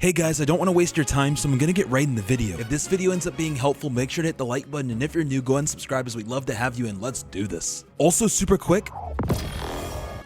Hey guys, I don't want to waste your time, so I'm going to get right in the video. If this video ends up being helpful, make sure to hit the like button, and if you're new, go ahead and subscribe as we'd love to have you, and let's do this. Also, super quick,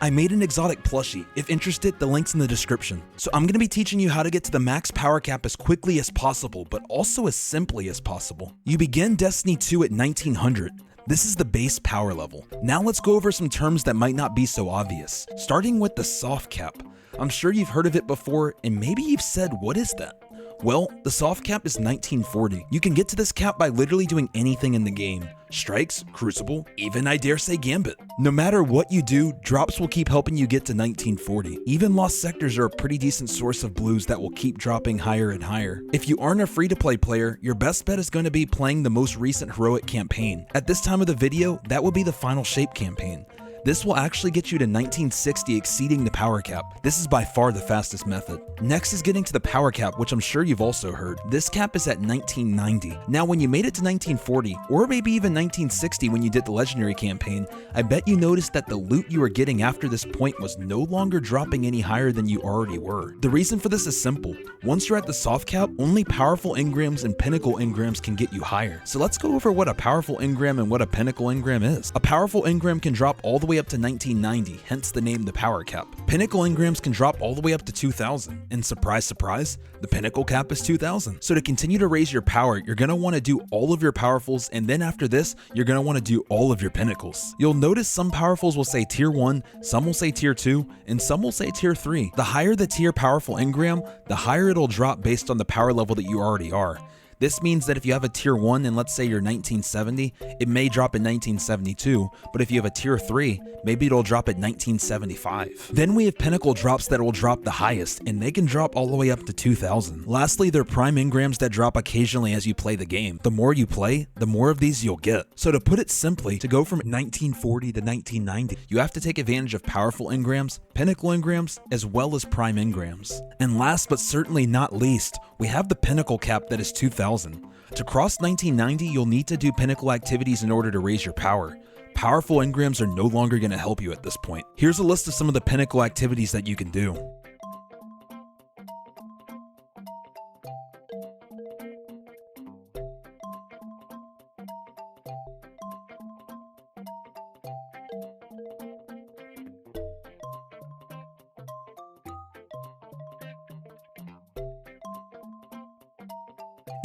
I made an exotic plushie. If interested, the link's in the description. So I'm going to be teaching you how to get to the max power cap as quickly as possible, but also as simply as possible. You begin Destiny 2 at 1900. This is the base power level. Now let's go over some terms that might not be so obvious, starting with the soft cap. I'm sure you've heard of it before, and maybe you've said, what is that? Well, the soft cap is 1940. You can get to this cap by literally doing anything in the game. Strikes, Crucible, even I dare say Gambit. No matter what you do, drops will keep helping you get to 1940. Even lost sectors are a pretty decent source of blues that will keep dropping higher and higher. If you aren't a free-to-play player, your best bet is going to be playing the most recent heroic campaign. At this time of the video, that will be the Final Shape campaign. This will actually get you to 1960, exceeding the power cap. This is by far the fastest method. Next is getting to the power cap, which I'm sure you've also heard. This cap is at 1990. Now when you made it to 1940, or maybe even 1960 when you did the legendary campaign, I bet you noticed that the loot you were getting after this point was no longer dropping any higher than you already were. The reason for this is simple. Once you're at the soft cap, only powerful engrams and pinnacle engrams can get you higher. So let's go over what a powerful engram and what a pinnacle engram is. A powerful engram can drop all the way up to 1990, hence the name the power cap. Pinnacle engrams can drop all the way up to 2000, and surprise surprise, the pinnacle cap is 2000. So to continue to raise your power, you're going to want to do all of your powerfuls, and then after this, you're going to want to do all of your pinnacles. You'll notice some powerfuls will say tier 1, some will say tier 2, and some will say tier 3. The higher the tier powerful engram, the higher it'll drop based on the power level that you already are. This means that if you have a tier 1 and let's say you're 1970, it may drop in 1972, but if you have a tier 3, maybe it'll drop at 1975. Then we have pinnacle drops that will drop the highest, and they can drop all the way up to 2000. Lastly, they're prime engrams that drop occasionally as you play the game. The more you play, the more of these you'll get. So to put it simply, to go from 1940 to 1990, you have to take advantage of powerful engrams, pinnacle engrams, as well as prime engrams. And last but certainly not least, we have the pinnacle cap that is 2000. To cross 1990, you'll need to do pinnacle activities in order to raise your power. Powerful engrams are no longer going to help you at this point. Here's a list of some of the pinnacle activities that you can do.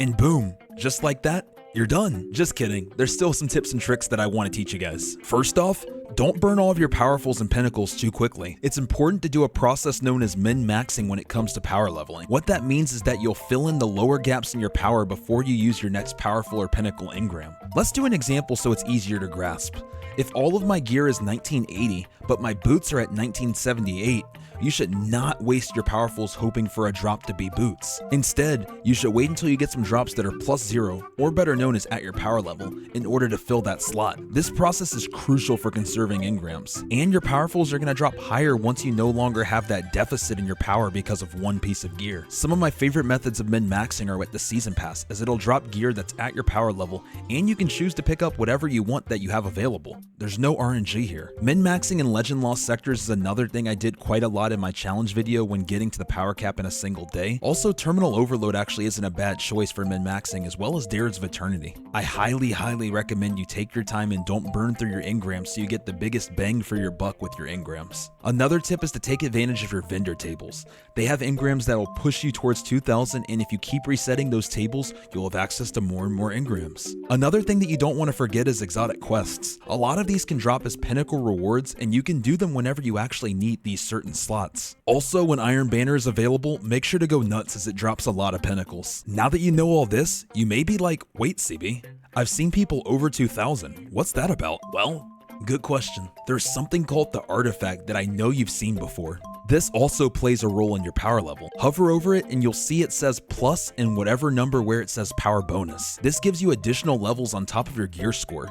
And boom, just like that, you're done. Just kidding, there's still some tips and tricks that I want to teach you guys. First off, don't burn all of your powerfuls and pinnacles too quickly. It's important to do a process known as min-maxing when it comes to power leveling. What that means is that you'll fill in the lower gaps in your power before you use your next powerful or pinnacle engram. Let's do an example so it's easier to grasp. If all of my gear is 1980, but my boots are at 1978, you should not waste your powerfuls hoping for a drop to be boots. Instead, you should wait until you get some drops that are +0, or better known as at your power level, in order to fill that slot. This process is crucial for conserving engrams, and your powerfuls are going to drop higher once you no longer have that deficit in your power because of one piece of gear. Some of my favorite methods of min-maxing are with the season pass, as it'll drop gear that's at your power level, and you can choose to pick up whatever you want that you have available. There's no RNG here. Min-maxing in Legend Lost sectors is another thing I did quite a lot in my challenge video when getting to the power cap in a single day. Also, Terminal Overload actually isn't a bad choice for min-maxing, as well as Dareds of Eternity. I highly recommend you take your time and don't burn through your engrams so you get the biggest bang for your buck with your engrams. Another tip is to take advantage of your vendor tables. They have engrams that will push you towards 2000, and if you keep resetting those tables, you'll have access to more and more engrams. Another thing that you don't want to forget is exotic quests. A lot of these can drop as pinnacle rewards, and you can do them whenever you actually need these certain slots. Also, when Iron Banner is available, make sure to go nuts as it drops a lot of pinnacles. Now that you know all this, you may be like, wait CB, I've seen people over 2000. What's that about? Well, good question. There's something called the artifact that I know you've seen before. This also plays a role in your power level. Hover over it and you'll see it says plus and whatever number where it says power bonus. This gives you additional levels on top of your gear score.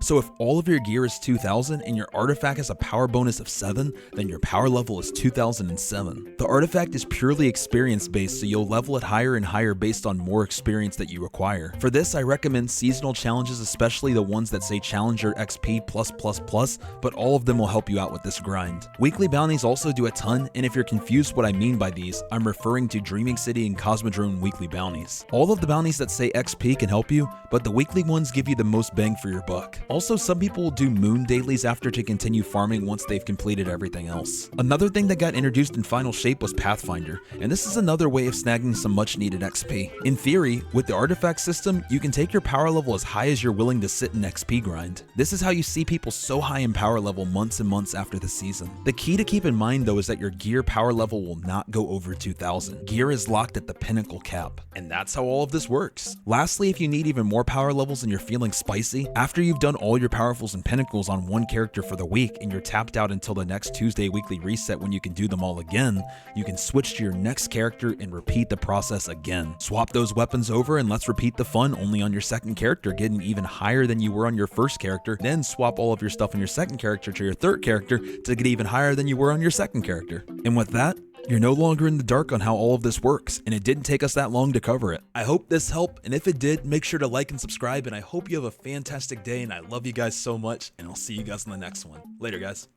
So if all of your gear is 2000 and your artifact has a power bonus of 7, then your power level is 2007. The artifact is purely experience based, so you'll level it higher and higher based on more experience that you require. For this, I recommend seasonal challenges, especially the ones that say Challenger XP+++, but all of them will help you out with this grind. Weekly bounties also do a ton, and if you're confused what I mean by these, I'm referring to Dreaming City and Cosmodrome weekly bounties. All of the bounties that say XP can help you, but the weekly ones give you the most bang for your buck. Also, some people will do moon dailies after to continue farming once they've completed everything else. Another thing that got introduced in Final Shape was Pathfinder, and this is another way of snagging some much needed XP. In theory, with the artifact system, you can take your power level as high as you're willing to sit in XP grind. This is how you see people so high in power level months and months after the season. The key to keep in mind though is that your gear power level will not go over 2000. Gear is locked at the pinnacle cap, and that's how all of this works. Lastly, if you need even more power levels and you're feeling spicy, after you've done all your powerfuls and pinnacles on one character for the week and you're tapped out until the next Tuesday weekly reset when you can do them all again, you can switch to your next character and repeat the process again. Swap those weapons over and let's repeat the fun only on your second character, getting even higher than you were on your first character, then swap all of your stuff on your second character to your third character to get even higher than you were on your second character. And with that, you're no longer in the dark on how all of this works, and it didn't take us that long to cover it. I hope this helped, and if it did, make sure to like and subscribe, and I hope you have a fantastic day, and I love you guys so much, and I'll see you guys in the next one. Later, guys.